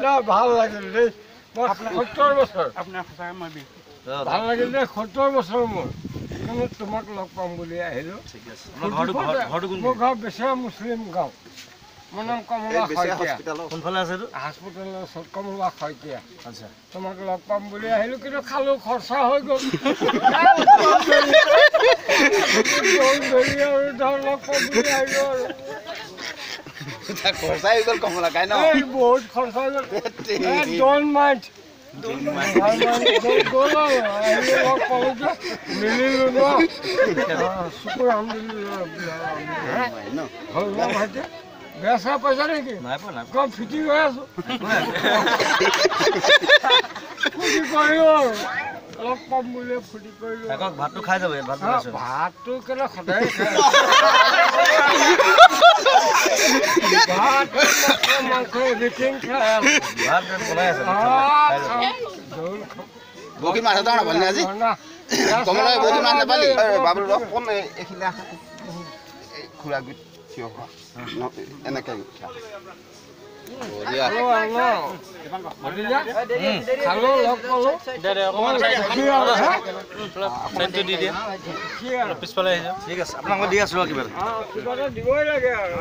না ভাল লাগিল দেই মই 70 বছৰ আপোনাৰ সঁচাকৈ মই বিহু ভাল লাগিল দেই 70 বছৰ মোৰ কিন্তু তোমাক লগ পাম বুলি আহিলো ঠিক আছে আপোনাৰ ঘৰটো কোন মোৰ ঘৰ বেচেৰা মুছলিম গাঁও মোৰ নাম কমলা শইকীয়া কোনফালে আছে এইটো হাস্পতালৰ ওচৰত কমলা শইকীয়া আচ্ছা তোমাক লগ পাম বুলি আহিলো কিন্তু খালো খৰচা হৈ গ'ল ধৰি আৰু ধৰ লগ পাম বুলি আহিলো আৰু খৰচা হৈ গ'ল কমলা কাই ন এই বহুত খৰচা হৈ গ'ল ডোন্ট মাইণ্ড গ'ল আৰু আহিলো লগ পালো যে মিলিলো ন শুকুৰ আলহামদুলিল্লাহ হ'ল ন ভাইটি বেয়া চেয়া পইচা নেকি নাই পোৱা নাই কম ফিটিং হৈ আছো ফূৰ্তি কৰিলো আৰু লগ পাম বুলি ফূৰ্তি কৰিলো থাকক ভাতটো খাই যাব ভাত ভাতটো কেলে সদায় খাই ভাত মাংস এভৰিথিং খাই ভাত বনাই আছে বকি মাছ এটা নাপালি আজি কমলা বকি মাছ নাপালি বাবুল কোন এইখিনি খুৰা গুট থিয় হোৱা এনেকৈ খালো লগ পালো পিছফালে আহিছে ঠিক আছে আপোনাক মই দি আছোঁ কিবা কিবা এটা দিবই লাগে আৰু